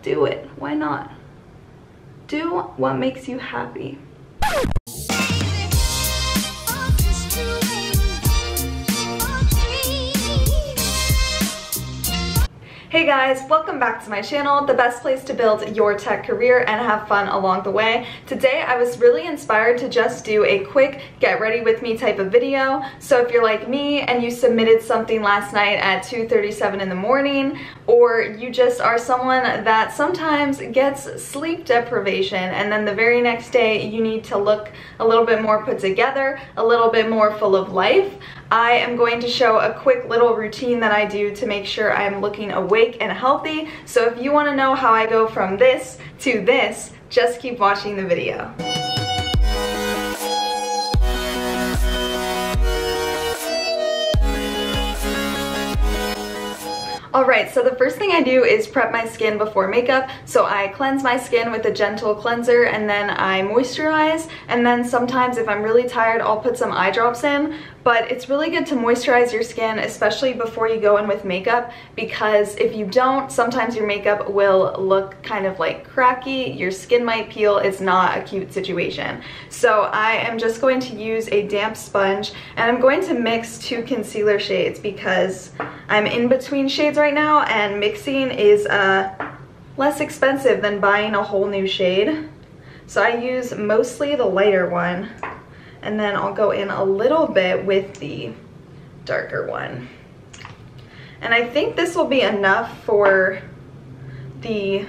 do it. Why not? Do what makes you happy. Hey guys, welcome back to my channel, the best place to build your tech career and have fun along the way. Today I was really inspired to just do a quick get ready with me type of video. So if you're like me and you submitted something last night at 2:37 in the morning, or you just are someone that sometimes gets sleep deprivation and then the very next day you need to look a little bit more put together, a little bit more full of life, I am going to show a quick little routine that I do to make sure I'm looking awake and healthy. So if you want to know how I go from this to this, just keep watching the video. Alright, so the first thing I do is prep my skin before makeup. So I cleanse my skin with a gentle cleanser and then I moisturize, and then sometimes if I'm really tired I'll put some eye drops in. But it's really good to moisturize your skin, especially before you go in with makeup, because if you don't, sometimes your makeup will look kind of like cracky, your skin might peel, it's not a cute situation. So I am just going to use a damp sponge and I'm going to mix two concealer shades because I'm in between shades right now and mixing is less expensive than buying a whole new shade. So I use mostly the lighter one, and then I'll go in a little bit with the darker one. And I think this will be enough for the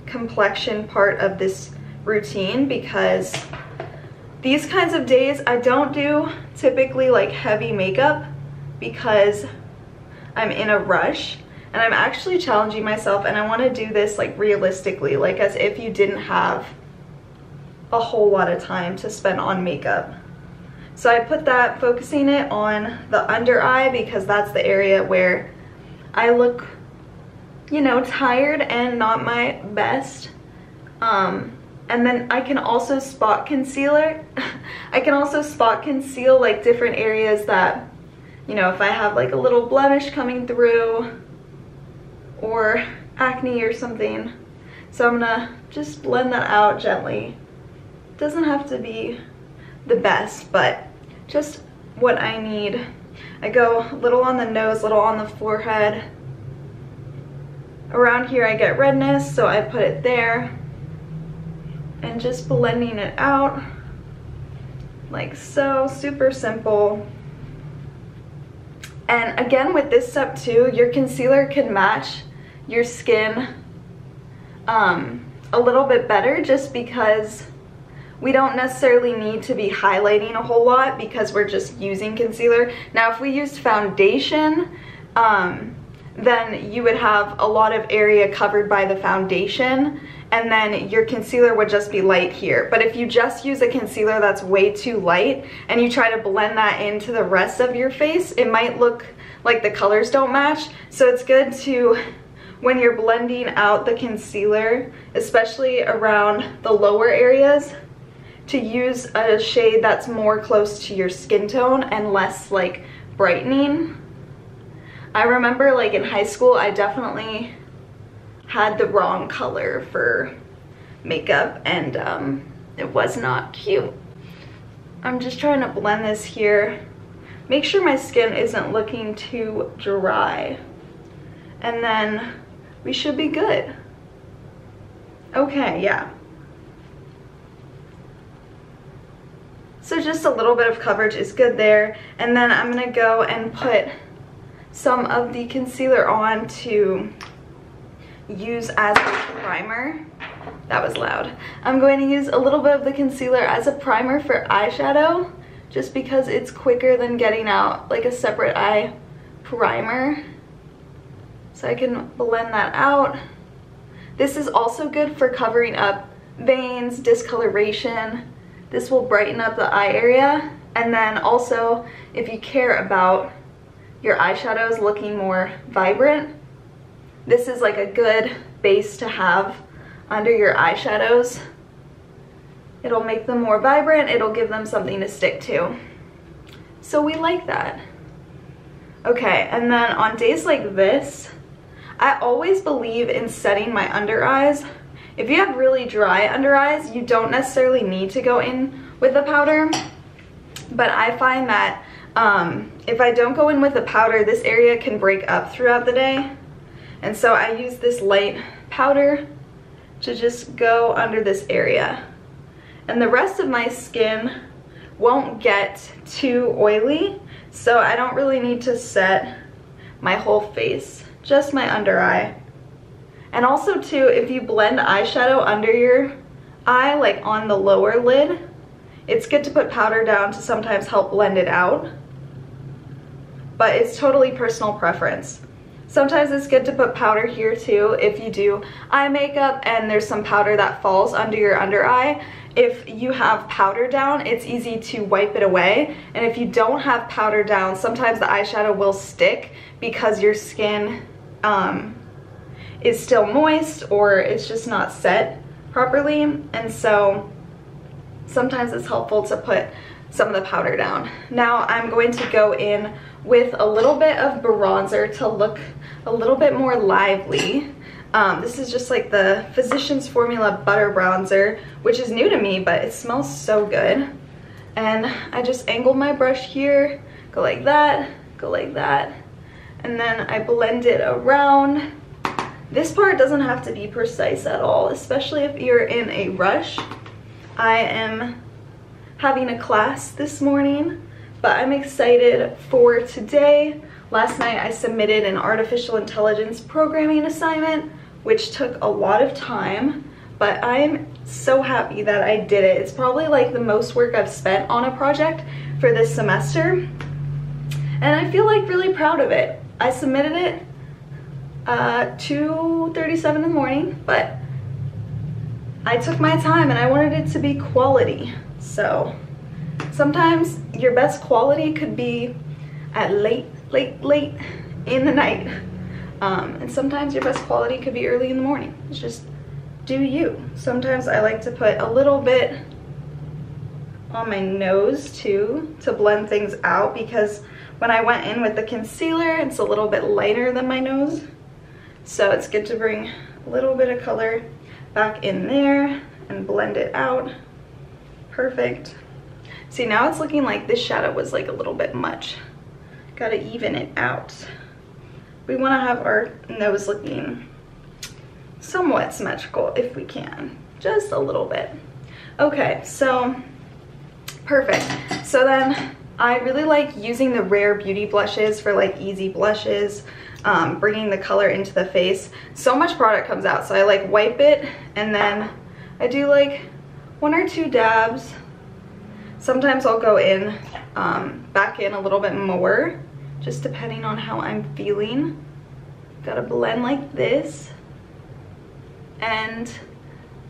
complexion part of this routine, because these kinds of days I don't do typically like heavy makeup because I'm in a rush and I'm actually challenging myself, and I want to do this like realistically, like as if you didn't have a whole lot of time to spend on makeup. So I put that, focusing it on the under eye because that's the area where I look, you know, tired and not my best. And then I can also spot concealer. I can also spot conceal like different areas that, you know, if I have like a little blemish coming through or acne or something. So I'm gonna just blend that out gently. Doesn't have to be the best, but just what I need. I go a little on the nose, little on the forehead. Around here I get redness, so I put it there. And just blending it out like so, super simple. And again, with this step too, your concealer can match your skin a little bit better, just because we don't necessarily need to be highlighting a whole lot because we're just using concealer. Now if we used foundation, then you would have a lot of area covered by the foundation, and then your concealer would just be light here. But if you just use a concealer that's way too light and you try to blend that into the rest of your face, it might look like the colors don't match. So it's good to, when you're blending out the concealer, especially around the lower areas, to use a shade that's more close to your skin tone and less like brightening. I remember like in high school I definitely had the wrong color for makeup and it was not cute. I'm just trying to blend this here. Make sure my skin isn't looking too dry, and then we should be good. Okay, yeah. So just a little bit of coverage is good there. And then I'm gonna go and put some of the concealer on to use as a primer. That was loud. I'm going to use a little bit of the concealer as a primer for eyeshadow, just because it's quicker than getting out like a separate eye primer. So I can blend that out. This is also good for covering up veins, discoloration. This will brighten up the eye area. And then also, if you care about your eyeshadows looking more vibrant, this is like a good base to have under your eyeshadows. It'll make them more vibrant, it'll give them something to stick to. So we like that. Okay, and then on days like this, I always believe in setting my under eyes. If you have really dry under eyes, you don't necessarily need to go in with the powder, but I find that if I don't go in with the powder, this area can break up throughout the day. And so I use this light powder to just go under this area. And the rest of my skin won't get too oily, so I don't really need to set my whole face, just my under eye. And also too, if you blend eyeshadow under your eye, like on the lower lid, it's good to put powder down to sometimes help blend it out. But it's totally personal preference. Sometimes it's good to put powder here too if you do eye makeup and there's some powder that falls under your under eye. If you have powder down, it's easy to wipe it away. And if you don't have powder down, sometimes the eyeshadow will stick because your skin is still moist or it's just not set properly. And so sometimes it's helpful to put some of the powder down. Now I'm going to go in with a little bit of bronzer to look a little bit more lively. This is just like the Physicians Formula Butter Bronzer, which is new to me, but it smells so good. And I just angle my brush here, go like that, and then I blend it around. This part doesn't have to be precise at all, especially if you're in a rush. I am having a class this morning, but I'm excited for today. Last night I submitted an artificial intelligence programming assignment, which took a lot of time, but I'm so happy that I did it. It's probably like the most work I've spent on a project for this semester, and I feel like really proud of it. I submitted it 2:37 in the morning, but I took my time and I wanted it to be quality. So sometimes your best quality could be at late in the night. And sometimes your best quality could be early in the morning. It's just do you. Sometimes I like to put a little bit on my nose too to blend things out, because when I went in with the concealer, it's a little bit lighter than my nose. So it's good to bring a little bit of color back in there and blend it out. Perfect. See, now it's looking like this shadow was like a little bit much. Gotta even it out. We want to have our nose looking somewhat symmetrical if we can, just a little bit. Okay, so perfect. So then I really like using the Rare Beauty blushes for like easy blushes, bringing the color into the face. So much product comes out, so I like wipe it and then I do like 1 or 2 dabs. Sometimes I'll go in, back in a little bit more, just depending on how I'm feeling. Gotta blend like this. And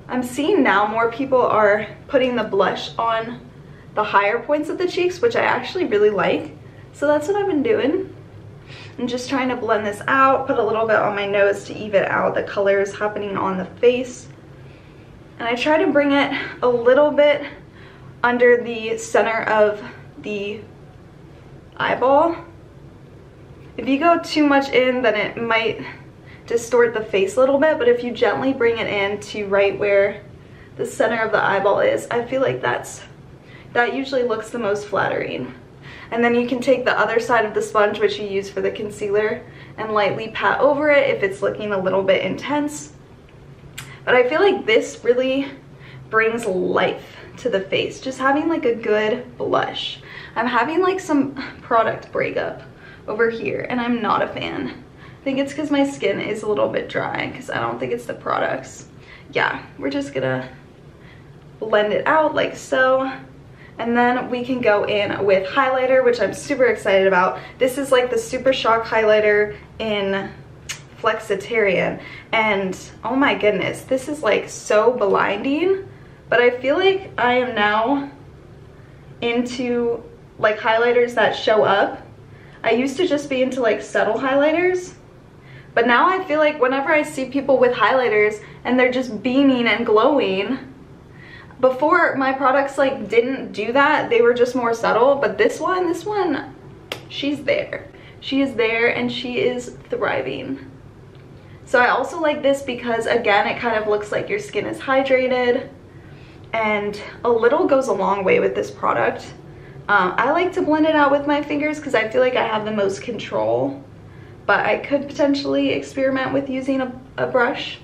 I'm seeing now more people are putting the blush on the higher points of the cheeks, which I actually really like. So that's what I've been doing. I'm just trying to blend this out, put a little bit on my nose to even out the colors happening on the face. And I try to bring it a little bit under the center of the eyeball. If you go too much in, then it might distort the face a little bit, but if you gently bring it in to right where the center of the eyeball is, I feel like that usually looks the most flattering. And then you can take the other side of the sponge, which you use for the concealer, and lightly pat over it if it's looking a little bit intense. But I feel like this really brings life to the face, just having like a good blush. I'm having like some product breakup over here and I'm not a fan. I think it's because my skin is a little bit dry, because I don't think it's the products. Yeah, we're just gonna blend it out like so. And then we can go in with highlighter, which I'm super excited about. This is like the Super Shock highlighter in Flexitarian. And oh my goodness, this is like so blinding. But I feel like I am now into like highlighters that show up. I used to just be into like subtle highlighters. But now I feel like whenever I see people with highlighters and they're just beaming and glowing, before my products like didn't do that, they were just more subtle, but this one, she's there. She is there and she is thriving. So I also like this because, again, it kind of looks like your skin is hydrated, and a little goes a long way with this product. I like to blend it out with my fingers because I feel like I have the most control, but I could potentially experiment with using a brush.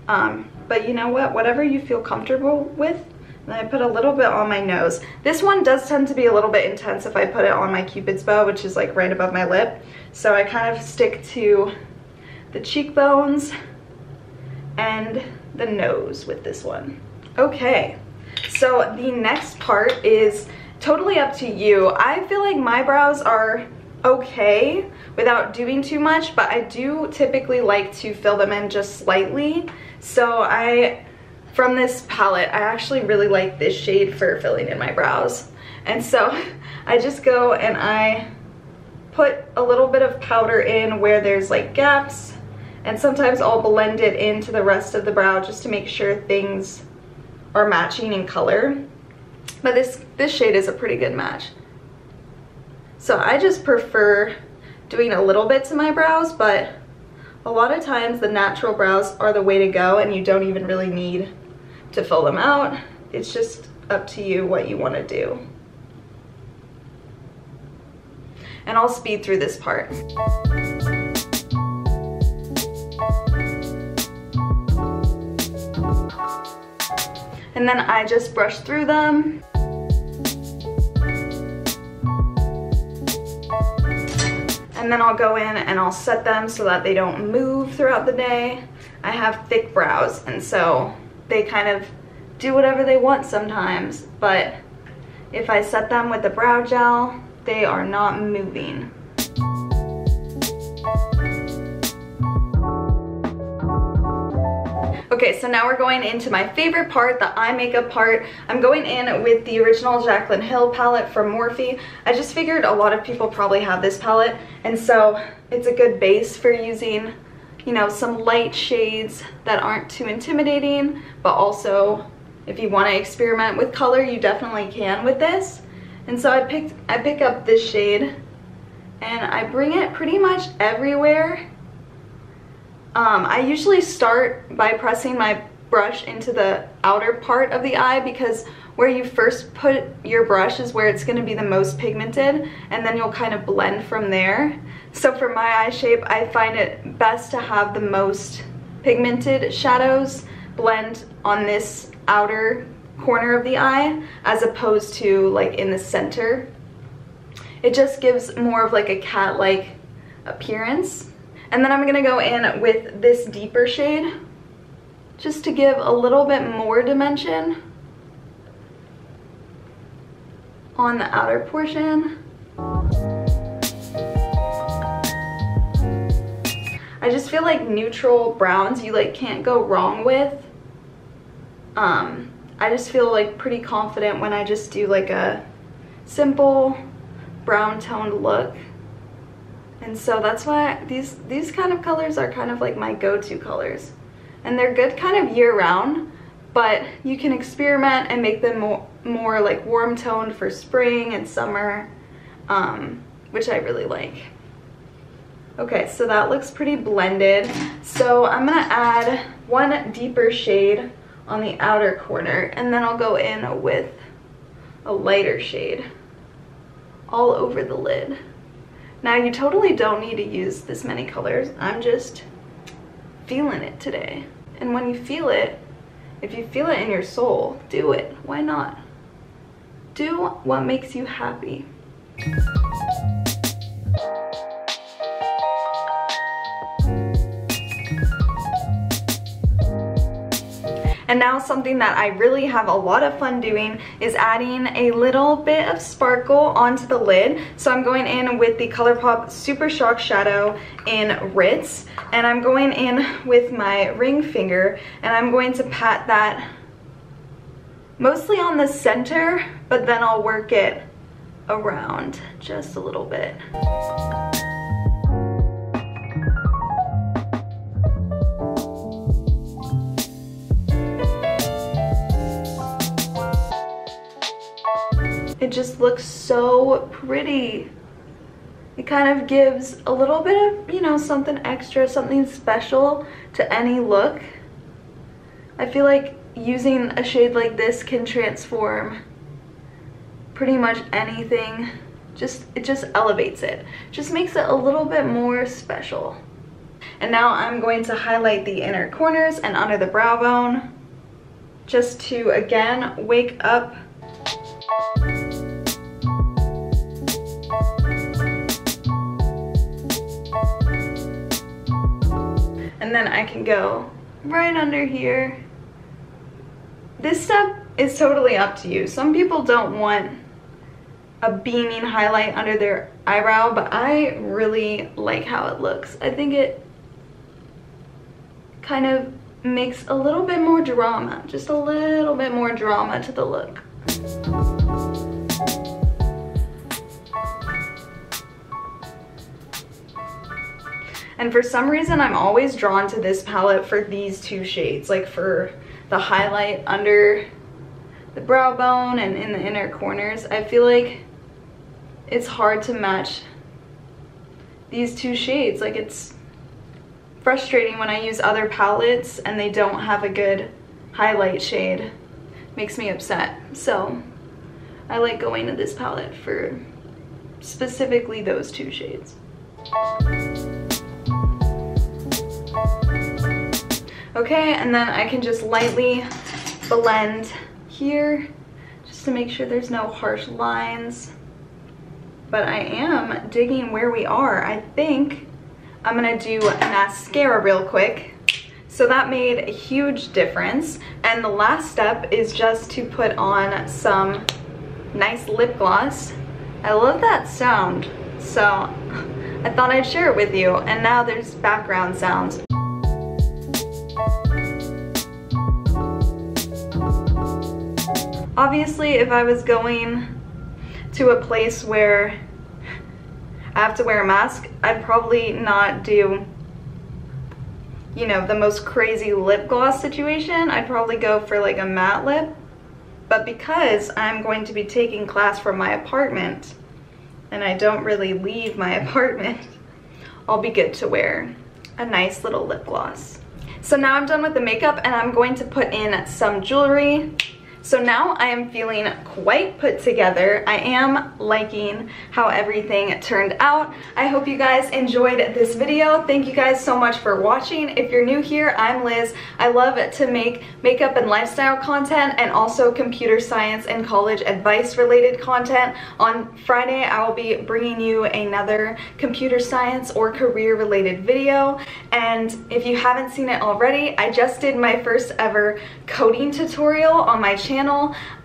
But you know what, whatever you feel comfortable with. And I put a little bit on my nose. This one does tend to be a little bit intense if I put it on my Cupid's bow, which is like right above my lip. So I kind of stick to the cheekbones and the nose with this one. Okay, so the next part is totally up to you. I feel like my brows are okay without doing too much, but I do typically like to fill them in just slightly. So from this palette, I actually really like this shade for filling in my brows. And so I just go and I put a little bit of powder in where there's like gaps, and sometimes I'll blend it into the rest of the brow just to make sure things are matching in color. But this shade is a pretty good match. So I just prefer doing a little bit to my brows, but a lot of times the natural brows are the way to go, and you don't even really need to fill them out. It's just up to you what you want to do. And I'll speed through this part. And then I just brush through them. And then I'll go in and I'll set them so that they don't move throughout the day. I have thick brows, and so they kind of do whatever they want sometimes, but if I set them with the brow gel, they are not moving. Okay, so now we're going into my favorite part, the eye makeup part. I'm going in with the original Jaclyn Hill palette from Morphe. I just figured a lot of people probably have this palette, and so it's a good base for using, you know, some light shades that aren't too intimidating, but also if you want to experiment with color, you definitely can with this. And so I pick up this shade and I bring it pretty much everywhere. I usually start by pressing my brush into the outer part of the eye, because where you first put your brush is where it's going to be the most pigmented, and then you'll kind of blend from there. So for my eye shape, I find it best to have the most pigmented shadows blend on this outer corner of the eye as opposed to like in the center. It just gives more of like a cat-like appearance. And then I'm gonna go in with this deeper shade just to give a little bit more dimension on the outer portion. I just feel like neutral browns you like can't go wrong with. I just feel like pretty confident when I just do like a simple brown toned look. And so that's why these kind of colors are kind of like my go-to colors. And they're good kind of year-round, but you can experiment and make them more like warm toned for spring and summer, which I really like. Okay, so that looks pretty blended. So I'm gonna add one deeper shade on the outer corner, and then I'll go in with a lighter shade all over the lid. Now you totally don't need to use this many colors. I'm just feeling it today. And when you feel it, if you feel it in your soul, do it. Why not? Do what makes you happy. And now something that I really have a lot of fun doing is adding a little bit of sparkle onto the lid. So I'm going in with the ColourPop Super Shock Shadow in Ritz, and I'm going in with my ring finger, and I'm going to pat that mostly on the center, but then I'll work it around just a little bit. It just looks so pretty. It kind of gives a little bit of, you know, something extra, something special to any look. I feel like using a shade like this can transform pretty much anything. It just elevates it. Just makes it a little bit more special. And now I'm going to highlight the inner corners and under the brow bone, just to, again, wake up and then I can go right under here. This step is totally up to you. Some people don't want a beaming highlight under their eyebrow, but I really like how it looks. I think it kind of makes a little bit more drama, just a little bit more drama to the look. And for some reason, I'm always drawn to this palette for these two shades, like for the highlight under the brow bone and in the inner corners. I feel like it's hard to match these two shades. Like, it's frustrating when I use other palettes and they don't have a good highlight shade. Makes me upset. So I like going to this palette for specifically those two shades. Okay, and then I can just lightly blend here just to make sure there's no harsh lines. But I am digging where we are. I think I'm gonna do mascara real quick. So that made a huge difference. And the last step is just to put on some nice lip gloss. I love that sound, so I thought I'd share it with you. And now there's background sounds. Obviously, if I was going to a place where I have to wear a mask, I'd probably not do, you know, the most crazy lip gloss situation. I'd probably go for like a matte lip. But because I'm going to be taking class from my apartment and I don't really leave my apartment, I'll be good to wear a nice little lip gloss. So now I'm done with the makeup and I'm going to put in some jewelry. So now I am feeling quite put together. I am liking how everything turned out. I hope you guys enjoyed this video. Thank you guys so much for watching. If you're new here, I'm Liz. I love to make makeup and lifestyle content and also computer science and college advice related content. On Friday, I will be bringing you another computer science or career related video. And if you haven't seen it already, I just did my first ever coding tutorial on my channel.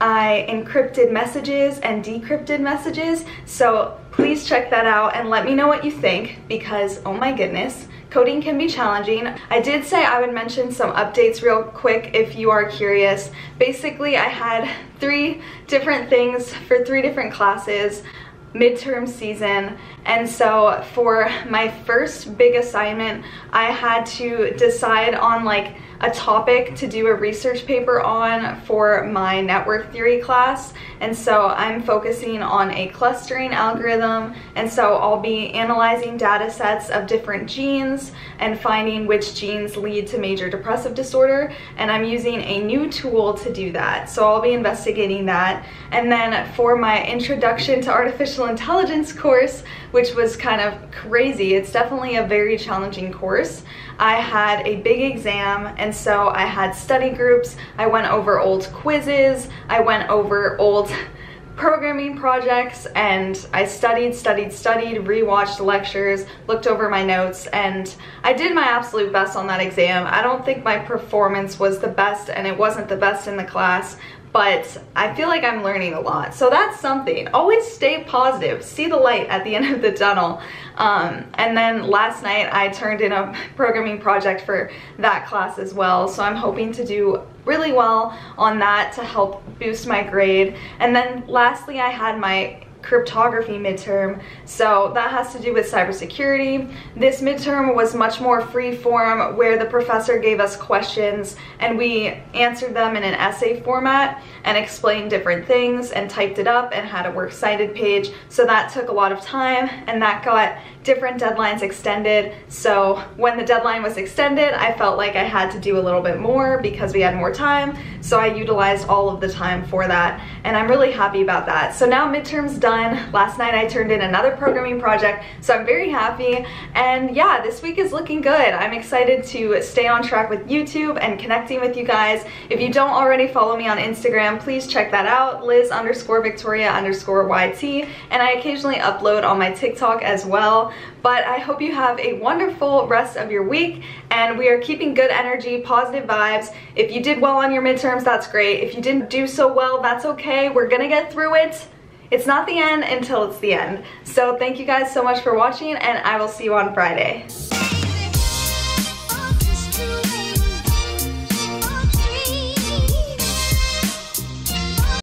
I encrypted messages and decrypted messages, so please check that out and let me know what you think, because oh my goodness, coding can be challenging. I did say I would mention some updates real quick if you are curious. Basically, I had 3 different things for 3 different classes, midterm season, and so for my first big assignment, I had to decide on like a topic to do a research paper on for my network theory class. And so I'm focusing on a clustering algorithm, and so I'll be analyzing data sets of different genes and finding which genes lead to major depressive disorder, and I'm using a new tool to do that. So I'll be investigating that. And then for my Introduction to Artificial Intelligence course, which was kind of crazy, it's definitely a very challenging course, I had a big exam, and so I had study groups. I went over old quizzes, I went over old programming projects, and I studied, rewatched lectures, looked over my notes, and I did my absolute best on that exam. I don't think my performance was the best, and it wasn't the best in the class, but I feel like I'm learning a lot. So that's something. Always stay positive, see the light at the end of the tunnel. And then last night I turned in a programming project for that class as well. So I'm hoping to do really well on that to help boost my grade. And then lastly, I had my cryptography midterm, so that has to do with cybersecurity. This midterm was much more free form, where the professor gave us questions and we answered them in an essay format and explained different things and typed it up and had a works cited page. So that took a lot of time, and that got different deadlines extended. So when the deadline was extended, I felt like I had to do a little bit more because we had more time, so I utilized all of the time for that, and I'm really happy about that. So now midterm's done. Last night I turned in another programming project, so I'm very happy, and yeah, this week is looking good. I'm excited to stay on track with YouTube and connecting with you guys. If you don't already follow me on Instagram, please check that out, Liz_Victoria_YT, and I occasionally upload on my TikTok as well. But I hope you have a wonderful rest of your week, and we are keeping good energy, positive vibes. If you did well on your midterms, that's great. If you didn't do so well, that's okay. We're gonna get through it. It's not the end until it's the end. So thank you guys so much for watching, and I will see you on Friday.